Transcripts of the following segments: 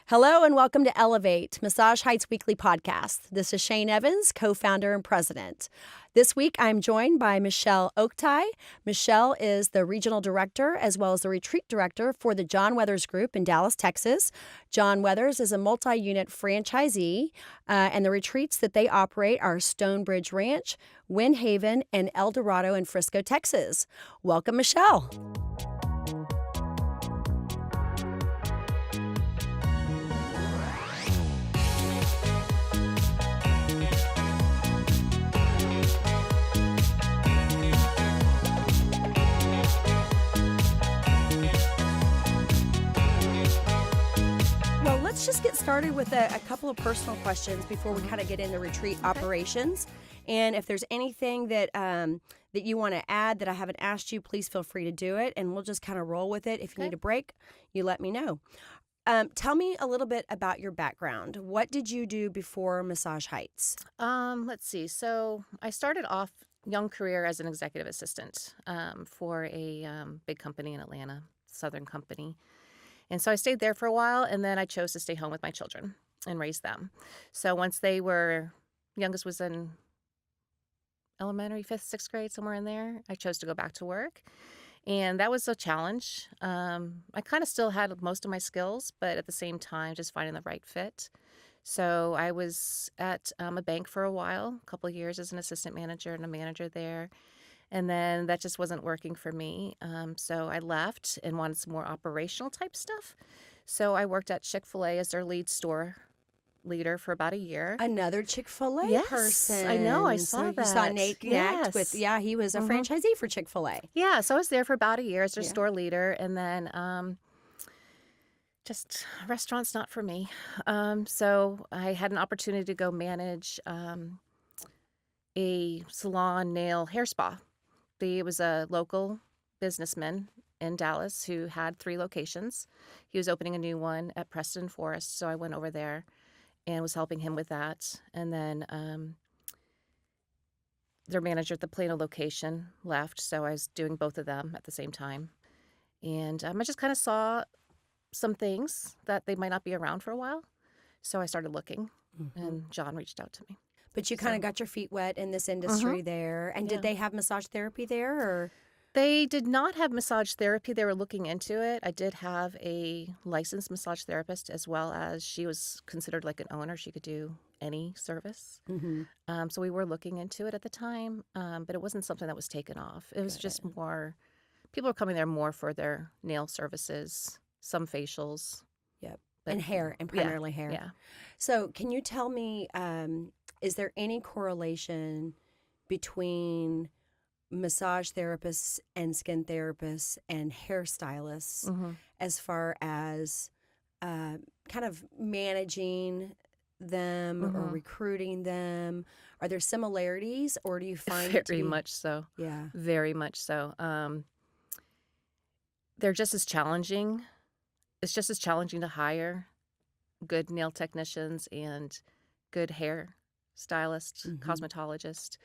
Hello and welcome to Elevate, Massage Heights Weekly Podcast. This is Shane Evans, co-founder and president. This week, I'm joined by Michele Oktay. Michele is the regional director as well as the retreat director for the John Weathers Group in Dallas, Texas. John Weathers is a multi-unit franchisee, and the retreats that they operate are Stonebridge Ranch, Wind Haven, and El Dorado in Frisco, Texas. Welcome, Michele. Let's just get started with a couple of personal questions before we kind of get into retreat operations. And if there's anything that that you want to add that I haven't asked you, please feel free to do it, and we'll just kind of roll with it. If you need a break, you let me know. Tell me a little bit about your background. What did you do before Massage Heights? Let's see. So I started off young career as an executive assistant for a big company in Atlanta, Southern company. And so I stayed there for a while, and then I chose to stay home with my children and raise them. So once they were, youngest was in elementary, 5th, 6th grade, somewhere in there, I chose to go back to work. And that was a challenge. I kind of still had most of my skills, but at the same time, just finding the right fit. So I was at a bank for a while, a couple of years as an assistant manager and a manager there. And then that just wasn't working for me. So I left and wanted some more operational type stuff. So I worked at Chick-fil-A as their lead store leader for about a year. Another Chick-fil-A Yes, person. I know. I saw that. You saw Nate connect with, he was a franchisee for Chick-fil-A. Yeah, so I was there for about a year as their store leader. And then just restaurants not for me. So I had an opportunity to go manage a salon, nail, hair spa. It was a local businessman in Dallas who had 3 locations. He was opening a new one at Preston Forest, so I went over there and was helping him with that. And then their manager at the Plano location left, so I was doing both of them at the same time. And I just kind of saw some things that they might not be around for a while, so I started looking, and John reached out to me. But you kind of got your feet wet in this industry there. And did they have massage therapy there? Or They did not have massage therapy. They were looking into it. I did have a licensed massage therapist, as well as she was considered like an owner. She could do any service. So we were looking into it at the time, but it wasn't something that was taken off. It was just more, people were coming there more for their nail services, some facials. Yep. And hair, and primarily hair. Yeah. So can you tell me, is there any correlation between massage therapists and skin therapists and hairstylists as far as kind of managing them or recruiting them? Are there similarities, or do you find Very much so. Yeah. Very much so. They're just as challenging. It's just as challenging to hire good nail technicians and good hair stylist, cosmetologist,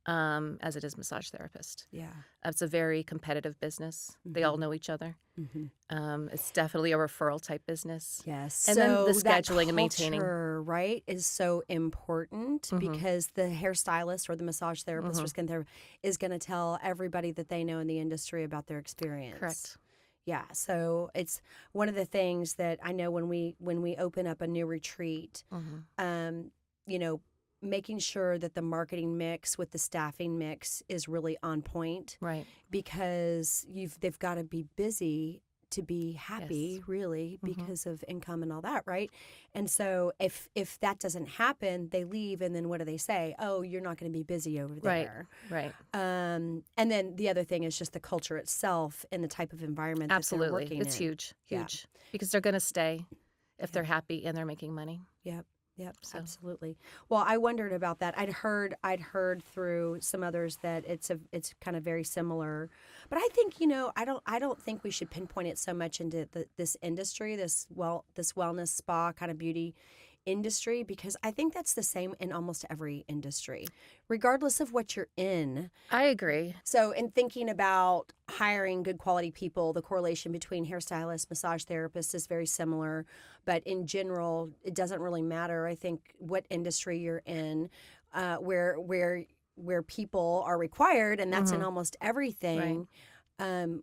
as it is massage therapist. Yeah. It's a very competitive business. They all know each other. It's definitely a referral type business. Yes. And so then the that scheduling and maintaining. culture, right, is so important because the hairstylist or the massage therapist or skin therapist is going to tell everybody that they know in the industry about their experience. Correct. Yeah, so it's one of the things that I know when we open up a new retreat, making sure that the marketing mix with the staffing mix is really on point, Right. because they've got to be busy to be happy, really, because of income and all that, right? And so if that doesn't happen, they leave, and then what do they say? Oh, you're not going to be busy over there. Right. And then the other thing is just the culture itself and the type of environment that they're Absolutely. working It's in. huge. Because they're going to stay if they're happy and they're making money. Yep, absolutely. Well, I wondered about that. I'd heard through some others that it's kind of very similar, but I think I don't think we should pinpoint it so much into this industry, this wellness spa kind of beauty industry, because I think that's the same in almost every industry, regardless of what you're in. I agree. So in thinking about hiring good quality people, the correlation between hairstylists, massage therapists is very similar. But in general, it doesn't really matter, I think, what industry you're in, where people are required, and that's in almost everything. I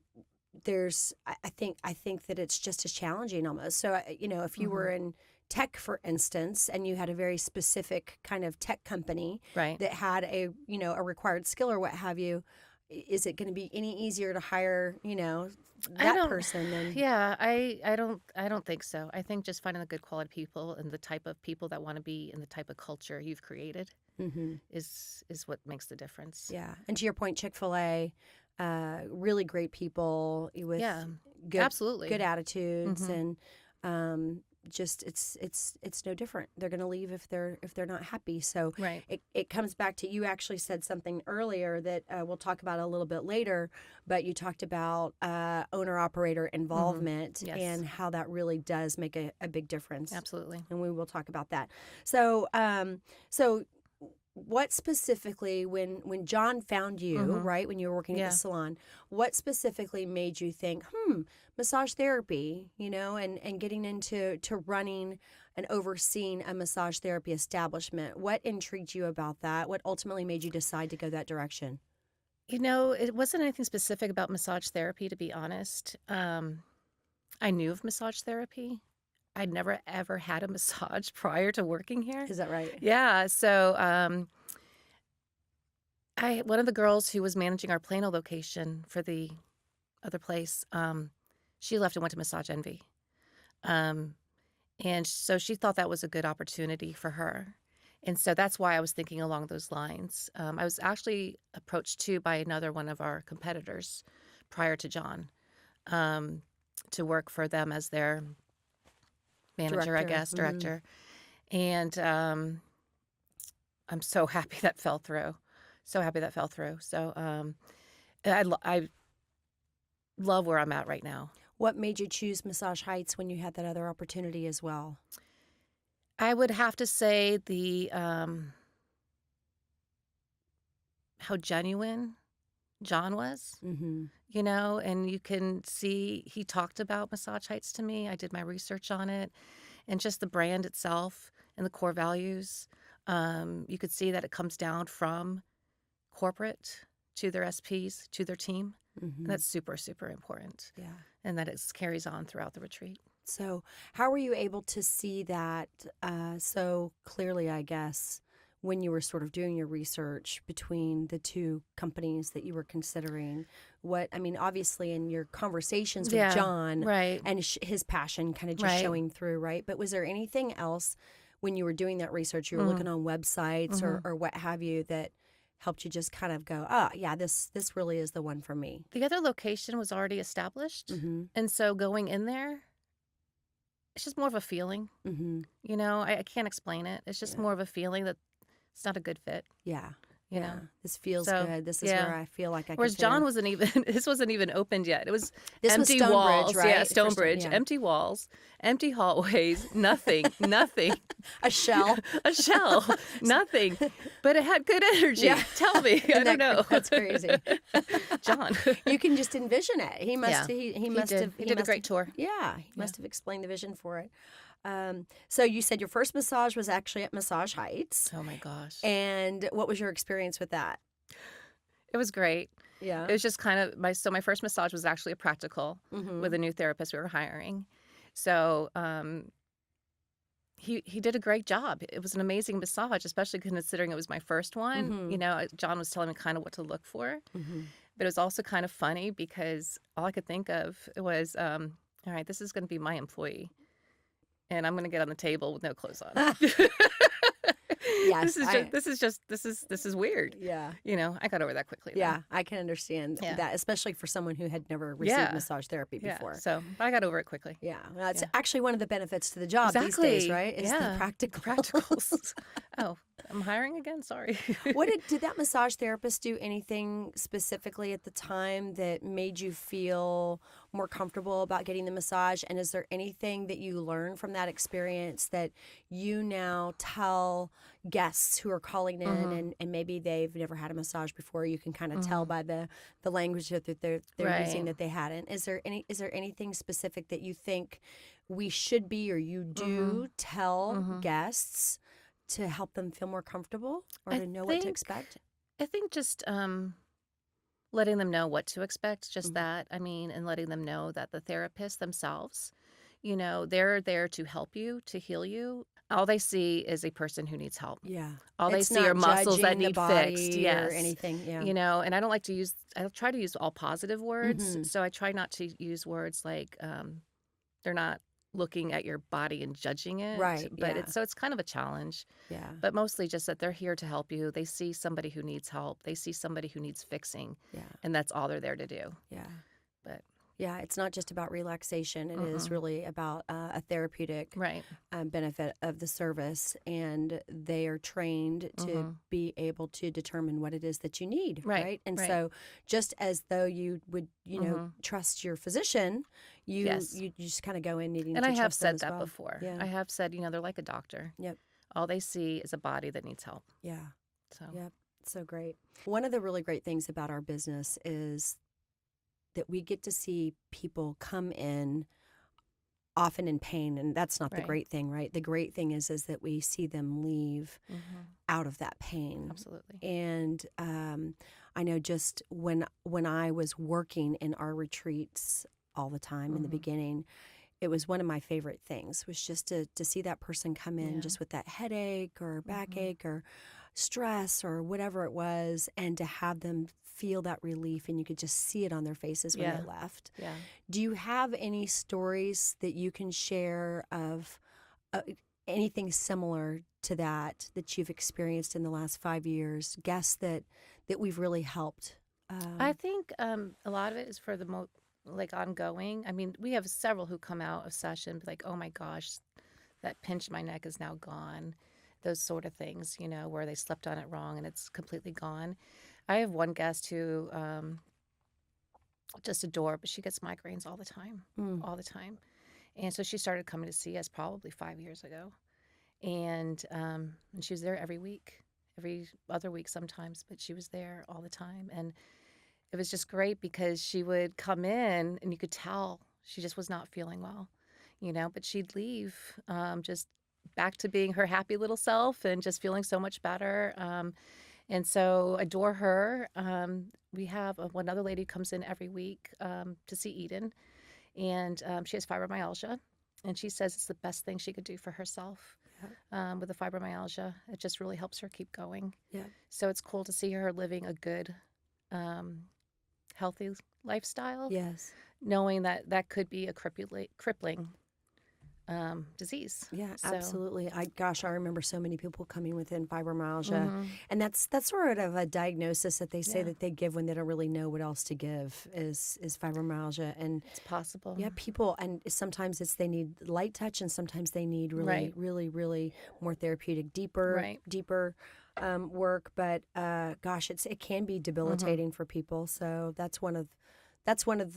think that it's just as challenging almost. So, if you were in tech, for instance, and you had a very specific kind of tech company Right. that had a required skill or what have you, is it going to be any easier to hire, that person than... Yeah, I don't think so. I think just finding the good quality people and the type of people that want to be in the type of culture you've created is what makes the difference. Yeah. And to your point, Chick-fil-A, really great people with good, absolutely. good attitudes, and just it's no different. They're going to leave if they're not happy. So Right. it comes back to, you actually said something earlier that we'll talk about a little bit later, but you talked about owner operator involvement Yes. and how that really does make a big difference. Absolutely. And we will talk about that. So what specifically, when John found you, right, when you were working at the salon, what specifically made you think, massage therapy, and getting into running and overseeing a massage therapy establishment? What intrigued you about that? What ultimately made you decide to go that direction? It wasn't anything specific about massage therapy, to be honest. I knew of massage therapy. I'd never, ever had a massage prior to working here. Is that right? Yeah. So one of the girls who was managing our Plano location for the other place, she left and went to Massage Envy. And so she thought that was a good opportunity for her. And so that's why I was thinking along those lines. I was actually approached too by another one of our competitors prior to John to work for them as their manager, I guess, director. And I'm so happy that fell through. So I love where I'm at right now. What made you choose Massage Heights when you had that other opportunity as well? I would have to say how genuine John was, and you can see he talked about Massage Heights to me. I did my research on it, and just the brand itself and the core values. You could see that it comes down from corporate to their SPs, to their team. And that's super, super important. Yeah. And that it carries on throughout the retreat. So how were you able to see that so clearly, I guess, when you were sort of doing your research between the two companies that you were considering? Obviously in your conversations with John, right, and his passion kind of just showing through, right? But was there anything else when you were doing that research, you were looking on websites or what have you, that helped you just kind of go, this really is the one for me? The other location was already established. And so going in there, it's just more of a feeling. I can't explain it. It's just more of a feeling that it's not a good fit. Yeah. You know? This feels good. This is where I feel like I can. Whereas John wasn't even, this wasn't even opened yet. It was this empty was walls. Stonebridge, right? Yeah, Stonebridge. Empty walls, empty hallways, nothing. A shell. A shell. Nothing. But it had good energy. Yeah. Tell me. I don't know. That's crazy. John. You can just envision it. He must have. He did a great tour. Yeah. He must have explained the vision for it. So you said your first massage was actually at Massage Heights. Oh my gosh. And what was your experience with that? It was great. Yeah. It was just kind of my first massage was actually a practical with a new therapist we were hiring. So he did a great job. It was an amazing massage, especially considering it was my first one. John was telling me kind of what to look for. But it was also kind of funny because all I could think of was, all right, this is going to be my employee. And I'm going to get on the table with no clothes on. Yes, this is weird. Yeah. I got over that quickly. Yeah, I can understand that, especially for someone who had never received massage therapy before. Yeah, so I got over it quickly. Yeah, well, it's actually one of the benefits to the job these days, right? It's the practicals. Oh, I'm hiring again. Sorry. What did that massage therapist do anything specifically at the time that made you feel more comfortable about getting the massage? And is there anything that you learned from that experience that you now tell guests who are calling in and maybe they've never had a massage before? You can kind of tell by the language that they're using that they hadn't. Is there anything specific that you think we should be or you do tell guests to help them feel more comfortable or to know what to expect? I think just letting them know what to expect, just that. I mean, and letting them know that the therapists themselves, they're there to help you, to heal you. All they see is a person who needs help. Yeah. All they It's see are not muscles that judging the need body fixed. or Yes. anything. Yeah. And I don't like to I try to use all positive words. So I try not to use words like they're not looking at your body and judging it. Right, But yeah. it's kind of a challenge. Yeah. But mostly just that they're here to help you. They see somebody who needs help. They see somebody who needs fixing. Yeah. And that's all they're there to do. Yeah. But Yeah, it's not just about relaxation. It is really about a therapeutic right. benefit of the service, and they are trained to be able to determine what it is that you need, right? And so, just as though you would, trust your physician, you just kind of go in needing. And to I have trust them said as that well. before. Yeah. I have said, they're like a doctor. Yep. All they see is a body that needs help. Yeah. So Yep. So great. One of the really great things about our business is that we get to see people come in often in pain, and that's not the Right. great thing, right? The great thing is that we see them leave out of that pain. absolutely. And I know just when I was working in our retreats all the time in the beginning, it was one of my favorite things was just to see that person come in just with that headache or backache or stress or whatever it was, and to have them feel that relief, and you could just see it on their faces when they left. Yeah. Do you have any stories that you can share of anything similar to that you've experienced in the last 5 years? Guests that we've really helped. I think a lot of it is for the ongoing. I mean, we have several who come out of session like, oh my gosh, that pinch in my neck is now gone. Those sort of things, where they slept on it wrong and it's completely gone. I have one guest who just adore, but she gets migraines all the time, all the time. And so she started coming to see us probably 5 years ago. And she was there every week, every other week sometimes, but she was there all the time. And it was just great because she would come in and you could tell she just was not feeling well, but she'd leave just back to being her happy little self and just feeling so much better. And so adore her. We have one other lady who comes in every week to see Eden, and she has fibromyalgia, and she says it's the best thing she could do for herself with the fibromyalgia. It just really helps her keep going. Yeah. So it's cool to see her living a good, healthy lifestyle. Yes. Knowing that could be a crippling disease. Yeah, So- absolutely. I remember so many people coming within fibromyalgia, and that's sort of a diagnosis that they say that they give when they don't really know what else to give is fibromyalgia. And It's possible. yeah, people, and sometimes they need light touch, and sometimes they need really, Right. really, really more therapeutic, deeper work. But it can be debilitating for people. So that's one of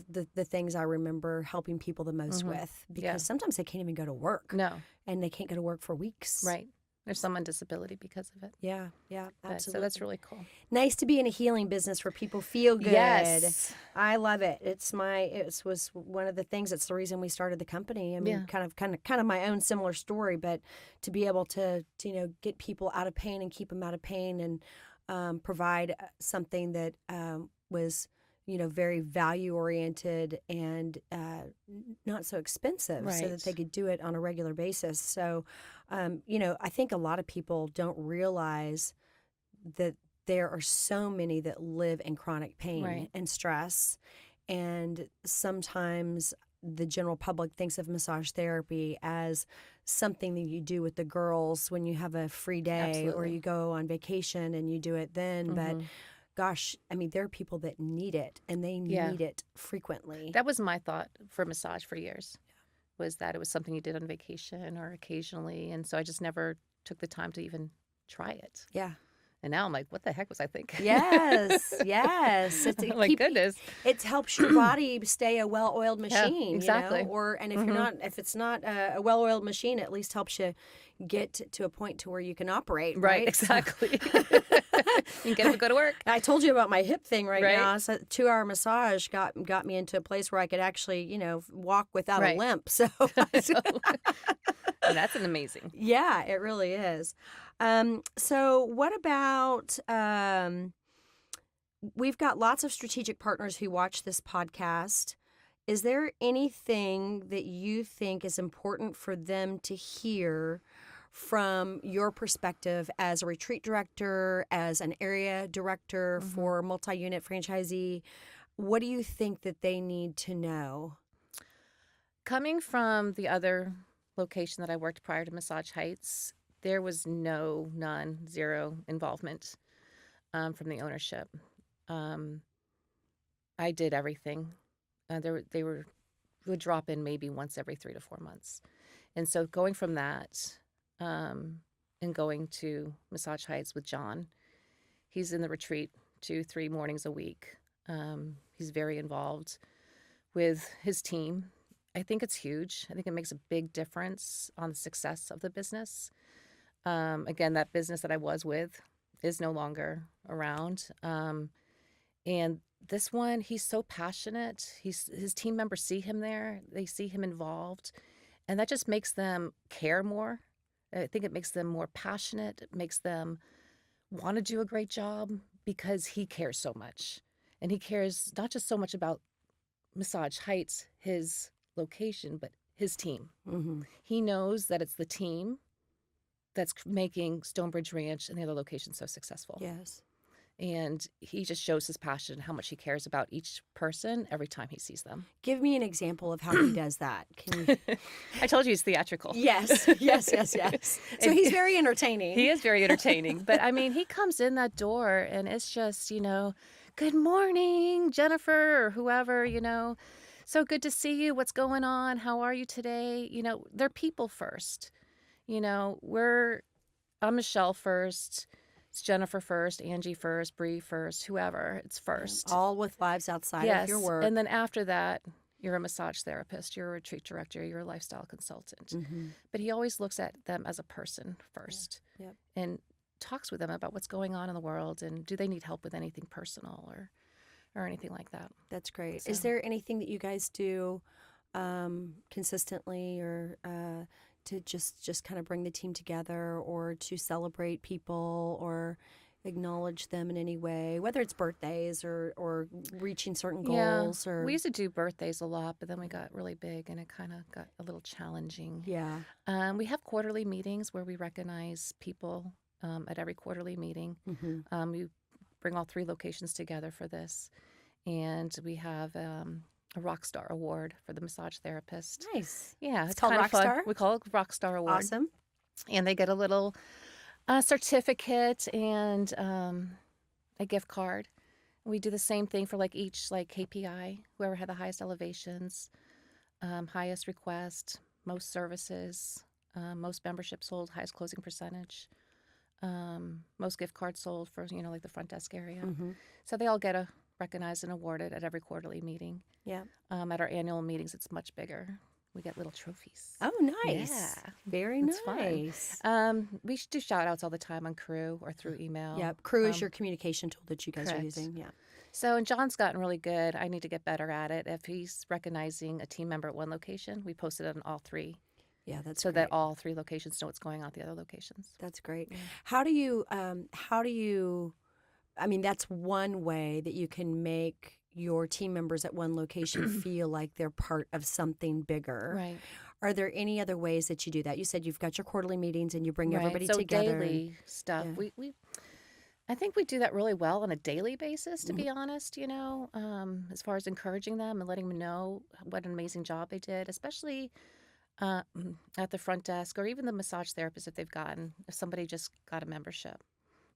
the things I remember helping people the most with, because sometimes they can't even go to work. No. And they can't go to work for weeks. Right. There's some on disability because of it. Yeah, But, absolutely. so that's really cool. Nice to be in a healing business where people feel good. Yes. I love it. It was one of the things. It's the reason we started the company. I mean, kind of my own similar story, but to be able to get people out of pain and keep them out of pain, and provide something that was very value oriented and not so expensive, so that Right. they could do it on a regular basis. So, I think a lot of people don't realize that there are so many that live in chronic pain Right. and stress. And sometimes the general public thinks of massage therapy as something that you do with the girls when you have a free day, or Absolutely. you go on vacation and you do it then. But gosh, I mean, there are people that need it, and they Yeah. need it frequently. That was my thought for massage for years, was that it was something you did on vacation or occasionally. And so I just never took the time to even try it. Yeah. And now I'm like, what the heck was I thinking? Yes, yes. Oh my goodness. It helps your body stay a well-oiled Yeah, machine, exactly. and Mm-hmm. if it's not a well-oiled machine, it at least helps you get to a point to where you can operate, Right, right? exactly. You can get up and go to work. I told you about my hip thing right Right. now. So 2-hour massage got me into a place where I could actually, walk without a Right. limp. So And that's an amazing. yeah, it really is. So what about we've got lots of strategic partners who watch this podcast. Is there anything that you think is important for them to hear from your perspective as a retreat director, as an area director for multi-unit franchisee? What do you think that they need to know? Coming from the other location that I worked prior to Massage Heights, there was zero involvement from the ownership. I did everything. They would drop in maybe once every 3 to 4 months. And so going from that and going to Massage Heights with John, he's in the retreat 2-3 mornings a week. He's very involved with his team. I think it's huge. I think it makes a big difference on the success of the business. Again, that business that I was with is no longer around. And this one, he's so passionate. His team members see him there. They see him involved. And that just makes them care more. I think it makes them more passionate. It makes them want to do a great job because he cares so much. And he cares not just so much about Massage Heights, his location, but his team. Mm-hmm. He knows that it's the team that's making Stonebridge Ranch and the other locations so successful. Yes. And he just shows his passion and how much he cares about each person every time he sees them. Give me an example of how he does that. Can you... I told you he's theatrical. Yes. So he's very entertaining. He is very entertaining. But I mean, he comes in that door and it's just, good morning, Jennifer, or whoever, so good to see you. What's going on? How are you today? They're people first. I'm Michele first. It's Jennifer first, Angie first, Bree first, whoever. It's first. All with lives outside of your work. And then after that, you're a massage therapist, you're a retreat director, you're a lifestyle consultant. Mm-hmm. But he always looks at them as a person first Yep. and talks with them about what's going on in the world and do they need help with anything personal or anything like that. That's great. So. Is there anything that you guys do consistently or to just kind of bring the team together or to celebrate people or acknowledge them in any way, whether it's birthdays or reaching certain goals? Yeah. Or We used to do birthdays a lot, but then we got really big and it kind of got a little challenging. Yeah. We have quarterly meetings where we recognize people at every quarterly meeting. Mm-hmm. We bring all 3 locations together for this. And we have a Rockstar Award for the massage therapist. Nice. Yeah. It's called kind of fun. Rockstar? We call it Rockstar Award. Awesome. And they get a little certificate and a gift card. We do the same thing for each KPI, whoever had the highest elevations, highest request, most services, most membership sold, highest closing percentage, most gift cards sold for, the front desk area. Mm-hmm. So they all get recognized and awarded at every quarterly meeting. Yeah. At our annual meetings, it's much bigger. We get little trophies. Oh, nice. Yeah. Very It's nice. fun. We do shout outs all the time on Crew or through email. Yep. Crew is your communication tool that you guys are correct. using. Yeah. So, and John's gotten really good. I need to get better at it. If he's recognizing a team member at one location, we post it on all 3. Yeah, that's so great. that all 3 locations know what's going on at the other locations. That's great. How do you I mean, that's one way that you can make your team members at one location feel like they're part of something bigger. Right. Are there any other ways that you do that? You said you've got your quarterly meetings and you bring Right. everybody so together. daily stuff. Yeah. I think we do that really well on a daily basis, to be honest, as far as encouraging them and letting them know what an amazing job they did, especially at the front desk or even the massage therapist if somebody just got a membership.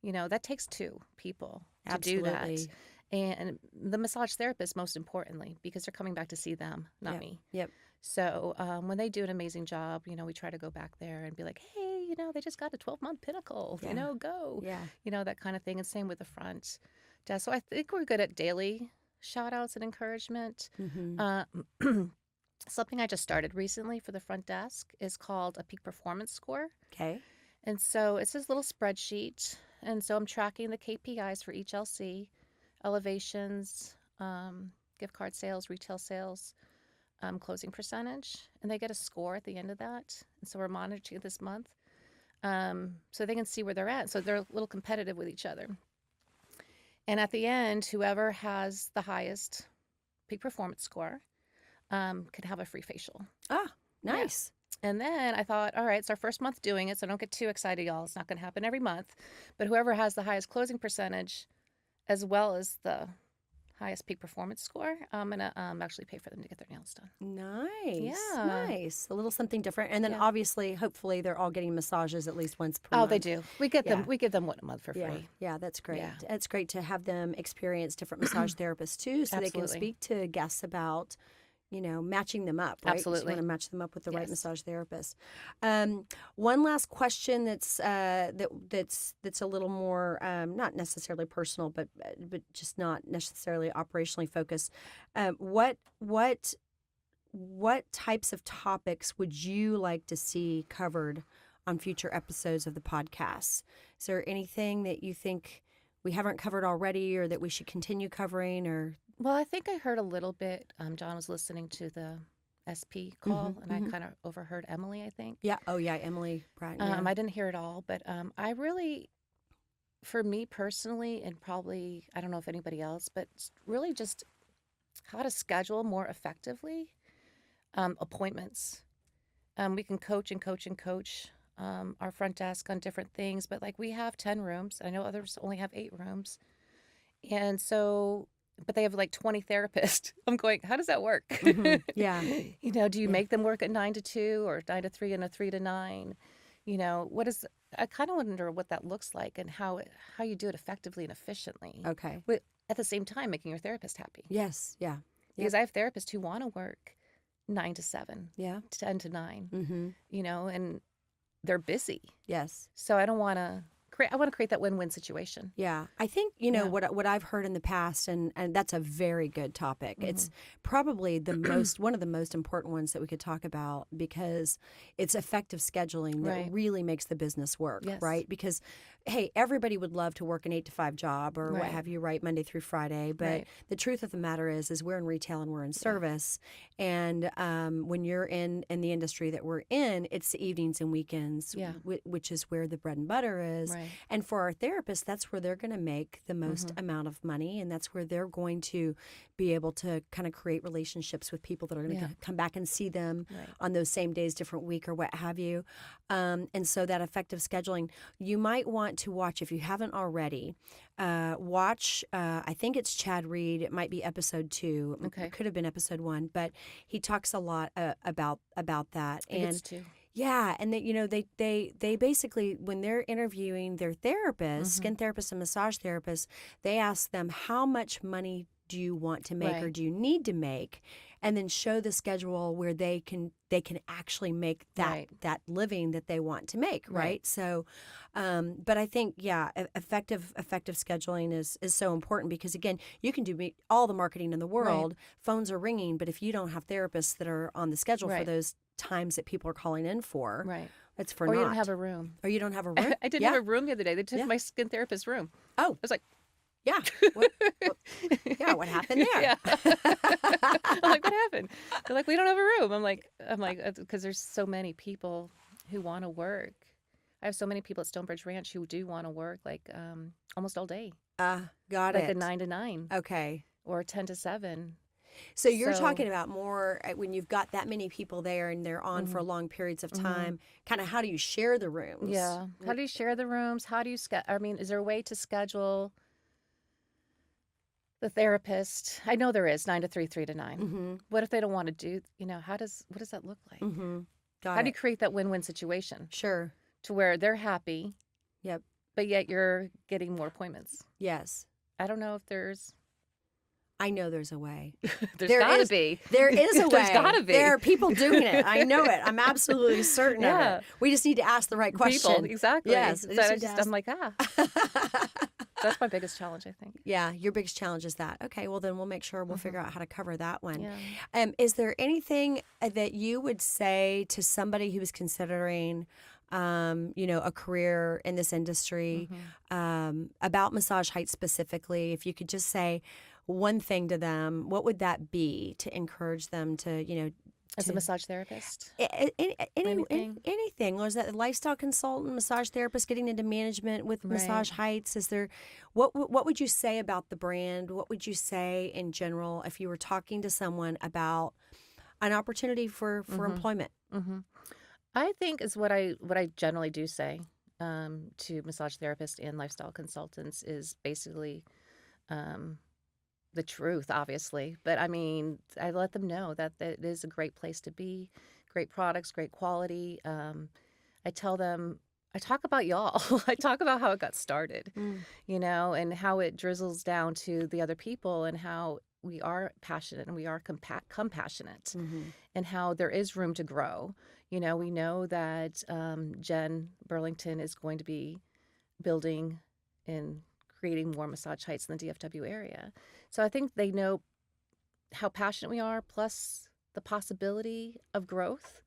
That takes 2 people to do that. Absolutely. And the massage therapist, most importantly, because they're coming back to see them, not me. Yep. So when they do an amazing job, we try to go back there and be like, hey, they just got a 12-month pinnacle, Yeah. go, Yeah. that kind of thing. And same with the front desk. So I think we're good at daily shout outs and encouragement. Mm-hmm. Uh, Something I just started recently for the front desk is called a peak performance score. Okay. And so it's this little spreadsheet. And so I'm tracking the KPIs for each LC, elevations, gift card sales, retail sales, closing percentage. And they get a score at the end of that. And so we're monitoring this month so they can see where they're at. So they're a little competitive with each other. And at the end, whoever has the highest peak performance score can have a free facial. Ah, nice. Yeah. And then I thought, all right, it's our first month doing it, so don't get too excited, y'all. It's not going to happen every month. But whoever has the highest closing percentage, as well as the highest peak performance score, I'm going to actually pay for them to get their nails done. Nice. Yeah. Nice. A little something different. And then Yeah. obviously, hopefully, they're all getting massages at least once per Oh, month. they do. We give Yeah. them one a month for free. Yeah, that's great. Yeah. It's great to have them experience different massage therapists too, so they can Absolutely. speak to guests about, matching them up, right? 'Cause Absolutely. you want to match them up with the right Yes. massage therapist. One last question that's that's a little more not necessarily personal, but just not necessarily operationally focused. What types of topics would you like to see covered on future episodes of the podcast? Is there anything that you think we haven't covered already, or that we should continue covering, or? Well, I think I heard a little bit. John was listening to the SP call, and I kind of overheard Emily, I think. Yeah. Oh, yeah. Emily Bratton. Yeah. I didn't hear it all, but I really, for me personally, and probably, I don't know if anybody else, but really just how to schedule more effectively appointments. We can coach and coach and coach our front desk on different things, but like we have 10 rooms. I know others only have 8 rooms. And so, but they have like 20 therapists. I'm going, how does that work? Yeah. Do you make them work at 9 to 2 or 9 to 3 and a 3 to 9? I kind of wonder what that looks like and how you do it effectively and efficiently. Okay. At the same time, making your therapist happy. Yes. Yeah. Because I have therapists who want to work 9 to 7, Yeah. 10 to 9, Mm-hmm. and they're busy. Yes. So I don't want to I want to create that win-win situation. Yeah, I think Yeah. what I've heard in the past, and that's a very good topic. It's probably the one of the most important ones that we could talk about, because it's effective scheduling that Right. really makes the business work, Yes. right? Because hey, everybody would love to work an 8 to 5 job or what Right. have you, right, Monday through Friday. But Right. the truth of the matter is we're in retail and we're in service, and when you're in the industry that we're in, it's the evenings and weekends, Yeah. which is where the bread and butter is. Right. And for our therapists, that's where they're going to make the most amount of money. And that's where they're going to be able to kind of create relationships with people that are going to come back and see them Right. on those same days, different week, or what have you. And so that effective scheduling, you might want to watch, if you haven't already, watch, I think it's Chad Reed. It might be episode 2. Okay. It could have been episode 1, but he talks a lot about that. I think it's 2. Yeah, and that they basically, when they're interviewing their therapists, skin therapists and massage therapists, they ask them, how much money do you want to make or Right. do you need to make, and then show the schedule where they can actually make that Right. that living that they want to make, right? Right. So, but I think effective scheduling is so important, because again, you can do all the marketing in the world, phones are ringing, but if you don't have therapists that are on the schedule for Right. those times that people are calling in for, Right. it's for Or naught. you don't have a room. Or you don't have a room. I didn't Yeah. have a room the other day. They took Yeah. my skin therapist's room. Oh, I was like, yeah. What happened there? Yeah. I'm like, what happened? They're like, we don't have a room. I'm like, because there's so many people who want to work. I have so many people at Stonebridge Ranch who do want to work like almost all day, Got like it. a 9 to 9 Okay. or 10 to 7. So you're So- talking about more when you've got that many people there and they're on for long periods of time, kind of how do you share the rooms? Yeah. How do you share the rooms? How do you is there a way to schedule the therapist? I know there is 9 to 3, 3 to 9. Mm-hmm. What if they don't want to do, what does that look like? Mm-hmm. Got How it. do you create that win-win situation Sure. to where they're happy, Yep. but yet you're getting more appointments? Yes. I don't know if there's I know there's a way. There's There gotta is- be. There is a way. There's gotta be. There are people doing it. I know it. I'm absolutely certain Yeah. of it. We just need to ask the right question. People, exactly. Yes. So we just I need to just, ask- I'm like, that's my biggest challenge, I think. Yeah, your biggest challenge is that. Okay, well then we'll make sure we'll figure out how to cover that one. Yeah. Is there anything that you would say to somebody who is considering, a career in this industry, about Massage Heights specifically? If you could just say one thing to them, what would that be to encourage them to, As a massage therapist? anything? Or is that a lifestyle consultant, massage therapist, getting into management with Massage Heights? Is there what would you say about the brand? What would you say in general if you were talking to someone about an opportunity for employment? I think is what I generally do say to massage therapists and lifestyle consultants is basically the truth, obviously. But I mean, I let them know that it is a great place to be, great products, great quality. I tell them, I talk about y'all. I talk about how it got started, and how it drizzles down to the other people and how we are passionate and we are compassionate and how there is room to grow. We know that Jen Burlington is going to be building and creating more Massage Heights in the DFW area. So I think they know how passionate we are, plus the possibility of growth.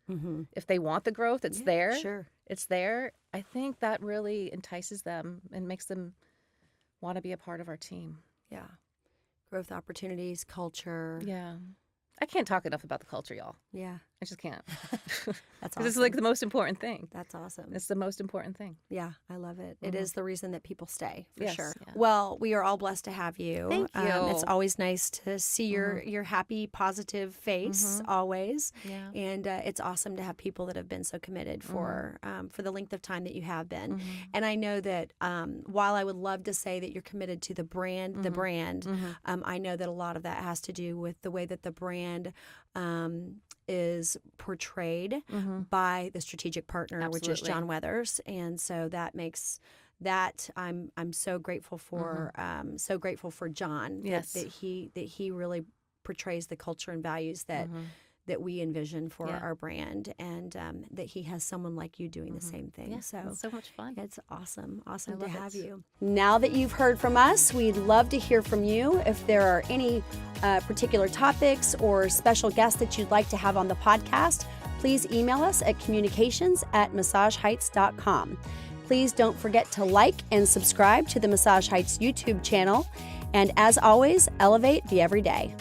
If they want the growth, it's there. Sure. It's there. I think that really entices them and makes them want to be a part of our team. Yeah. Growth opportunities, culture. Yeah. I can't talk enough about the culture, y'all. Yeah. I just can't. That's Because it's awesome. like the most important thing. That's awesome. It's the most important thing. Yeah, I love it. It is the reason that people stay, for Yes, sure. yeah. Well, we are all blessed to have you. Thank you. It's always nice to see your happy, positive face, always. Yeah. And it's awesome to have people that have been so committed for the length of time that you have been. And I know that while I would love to say that you're committed to the brand, I know that a lot of that has to do with the way that the brand is portrayed by the strategic partner, which is John Weathers, and so that makes that I'm so grateful for John. Yes. that he really portrays the culture and values that we envision for our brand, and that he has someone like you doing the same thing. Yeah, So it's so much fun. it's awesome to love have it. you. Now that you've heard from us, we'd love to hear from you. If there are any particular topics or special guests that you'd like to have on the podcast, please email us at communications@massageheights.com. Please don't forget to like and subscribe to the Massage Heights YouTube channel. And as always, elevate the everyday.